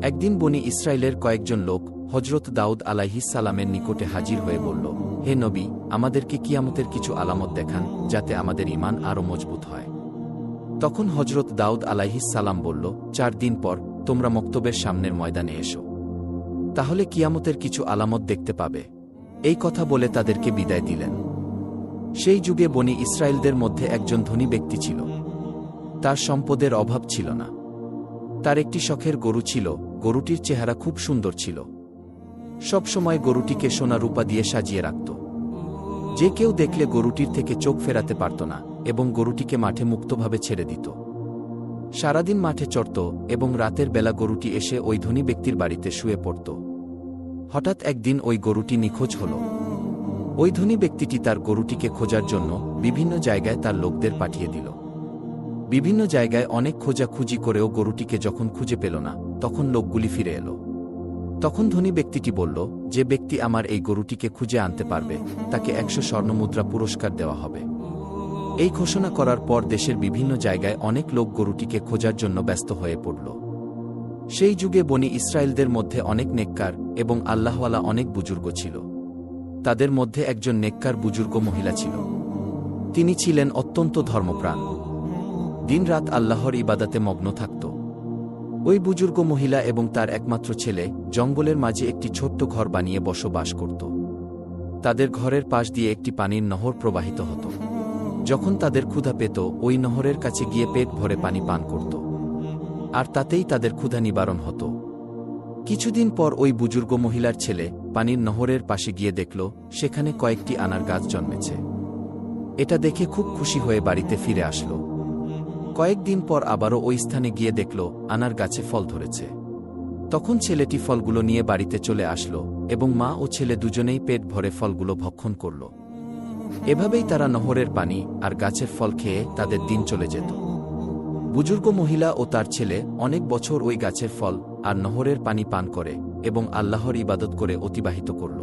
একদিন বনি ইসরায়েলের কয়েকজন লোক হজরত দাউদ আলাইহিস সালামের নিকটে হাজির হয়ে বলল, হে নবী, আমাদেরকে কিয়ামতের কিছু আলামত দেখান, যাতে আমাদের ঈমান আরও মজবুত হয়। তখন হজরত দাউদ আলাইহিস সালাম বলল, 4 দিন পর তোমরা মক্তবের সামনের ময়দানে এসো, তাহলে কিয়ামতের কিছু আলামত দেখতে পাবে। এই কথা বলে তাদেরকে বিদায় দিলেন। সেই যুগে বনি ইসরায়েলদের মধ্যে একজন ধনী ব্যক্তি ছিল। তার সম্পদের অভাব ছিল না। তার একটি শখের গরু ছিল। গরুটির চেহারা খুব সুন্দর ছিল। সব সময় গরুটিকে সোনা রূপা দিয়ে সাজিয়ে রাখত। যে কেউ দেখলে গরুটির থেকে চোখ ফেরাতে পারত না এবং গরুটিকে মাঠে মুক্তভাবে ছেড়ে দিত। সারাদিন মাঠে চড়ত এবং রাতের বেলা গরুটি এসে ওই ধনী ব্যক্তির বাড়িতে শুয়ে পড়ত। হঠাৎ একদিন ওই গরুটি নিখোঁজ হল। ওই ধনী ব্যক্তিটি তার গরুটিকে খোঁজার জন্য বিভিন্ন জায়গায় তার লোকদের পাঠিয়ে দিল। বিভিন্ন জায়গায় অনেক খোঁজাখুঁজি করেও গরুটিকে যখন খুঁজে পেল না, তখন লোকগুলি ফিরে এলো। তখন ধনী ব্যক্তিটি বলল, যে ব্যক্তি আমার এই গরুটিকে খুঁজে আনতে পারবে তাকে 100 স্বর্ণমুদ্রা পুরস্কার দেওয়া হবে। এই ঘোষণা করার পর দেশের বিভিন্ন জায়গায় অনেক লোক গরুটিকে খোঁজার জন্য ব্যস্ত হয়ে পড়ল। সেই যুগে বনি ইসরায়েলদের মধ্যে অনেক নেককার এবং আল্লাহওয়ালা অনেক বুজুর্গ ছিল। তাদের মধ্যে একজন নেককার বুজুর্গ মহিলা ছিল। তিনি ছিলেন অত্যন্ত ধর্মপ্রাণ। দিনরাত আল্লাহর ইবাদাতে মগ্ন থাকত। ওই বুজুর্গ মহিলা এবং তার একমাত্র ছেলে জঙ্গলের মাঝে একটি ছোট্ট ঘর বানিয়ে বসবাস করত। তাদের ঘরের পাশ দিয়ে একটি পানির নহর প্রবাহিত হতো। যখন তাদের ক্ষুধা পেত, ওই নহরের কাছে গিয়ে পেট ভরে পানি পান করত, আর তাতেই তাদের ক্ষুধা নিবারণ হতো। কিছুদিন পর ওই বুজুর্গ মহিলার ছেলে পানির নহরের পাশে গিয়ে দেখল সেখানে কয়েকটি আনার গাছ জন্মেছে। এটা দেখে খুব খুশি হয়ে বাড়িতে ফিরে আসল। কয়েকদিন পর আবারও ওই স্থানে গিয়ে দেখল আনার গাছে ফল ধরেছে। তখন ছেলেটি ফলগুলো নিয়ে বাড়িতে চলে আসলো এবং মা ও ছেলে দুজনেই পেট ভরে ফলগুলো ভক্ষণ করল। এভাবেই তারা নহরের পানি আর গাছের ফল খেয়ে তাদের দিন চলে যেত। বুজুর্গ মহিলা ও তার ছেলে অনেক বছর ওই গাছের ফল আর নহরের পানি পান করে এবং আল্লাহর ইবাদত করে অতিবাহিত করল।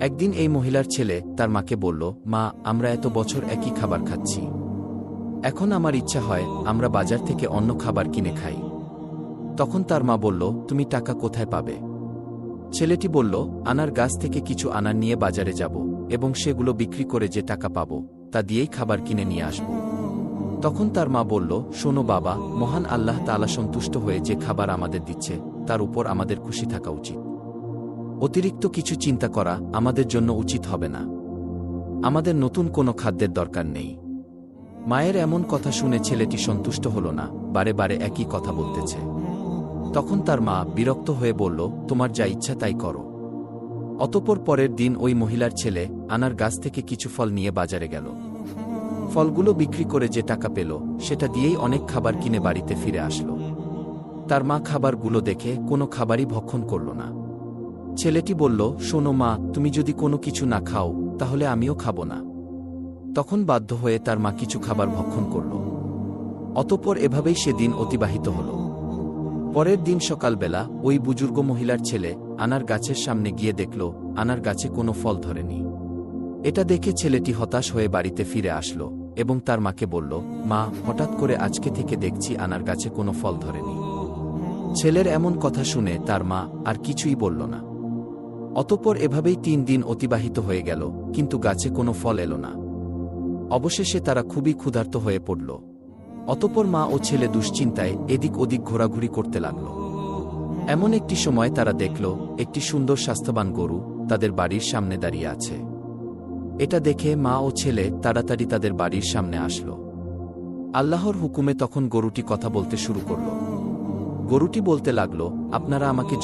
একদিন এই মহিলার ছেলে তার মাকে বলল, মা, আমরা এত বছর একই খাবার খাচ্ছি। এখন আমার ইচ্ছা হয় আমরা বাজার থেকে অন্য খাবার কিনে খাই। তখন তার মা বলল, তুমি টাকা কোথায় পাবে? ছেলেটি বলল, আনার গাছ থেকে কিছু আনার নিয়ে বাজারে যাব এবং সেগুলো বিক্রি করে যে টাকা পাব তা দিয়েই খাবার কিনে নিয়ে আসব। তখন তার মা বলল, শোনো বাবা, মহান আল্লাহ তাআলা সন্তুষ্ট হয়ে যে খাবার আমাদের দিচ্ছে তার উপর আমাদের খুশি থাকা উচিত। অতিরিক্ত কিছু চিন্তা করা আমাদের জন্য উচিত হবে না। আমাদের নতুন কোনো খাদ্যের দরকার নেই। মায়ের এমন কথা শুনে ছেলেটি সন্তুষ্ট হল না, বারে বারে একই কথা বলতেছে। তখন তার মা বিরক্ত হয়ে বলল, তোমার যা ইচ্ছা তাই করো। অতঃপর পরের দিন ওই মহিলার ছেলে আনার গাছ থেকে কিছু ফল নিয়ে বাজারে গেল। ফলগুলো বিক্রি করে যে টাকা পেল সেটা দিয়েই অনেক খাবার কিনে বাড়িতে ফিরে আসলো। তার মা খাবারগুলো দেখে কোনো খাবারই ভক্ষণ করল না। ছেলেটি বলল, শোনো মা, তুমি যদি কোনো কিছু না খাও তাহলে আমিও খাব না। তখন বাধ্য হয়ে তার মা কিছু খাবার ভক্ষণ করল। অতঃপর এভাবেই সেদিন অতিবাহিত হল। পরের দিন সকালবেলা ওই বুজুর্গ মহিলার ছেলে আনার গাছের সামনে গিয়ে দেখল আনার গাছে কোনো ফল ধরেনি। এটা দেখে ছেলেটি হতাশ হয়ে বাড়িতে ফিরে আসলো এবং তার মাকে বলল, মা, হঠাৎ করে আজকে থেকে দেখছি আনার গাছে কোনো ফল ধরেনি। ছেলের এমন কথা শুনে তার মা আর কিছুই বলল না। অতঃপর এভাবেই 3 দিন অতিবাহিত হয়ে গেল, কিন্তু গাছে কোনো ফল এলো না। অবশেষে তারা খুবই ক্ষুধার্ত হয়ে পড়ল। অতঃপর মা ও ছেলে দুশ্চিন্তায় এদিক ওদিক ঘোরাঘুরি করতে লাগল। এমন একটি সময় তারা দেখল একটি সুন্দর স্বাস্থ্যবান গরু তাদের বাড়ির সামনে দাঁড়িয়ে আছে। এটা দেখে মা ও ছেলে তাড়াতাড়ি তাদের বাড়ির সামনে আসলো। আল্লাহর হুকুমে তখন গরুটি কথা বলতে শুরু করল। গরুটি বলতে লাগল, আপনারা আমাকে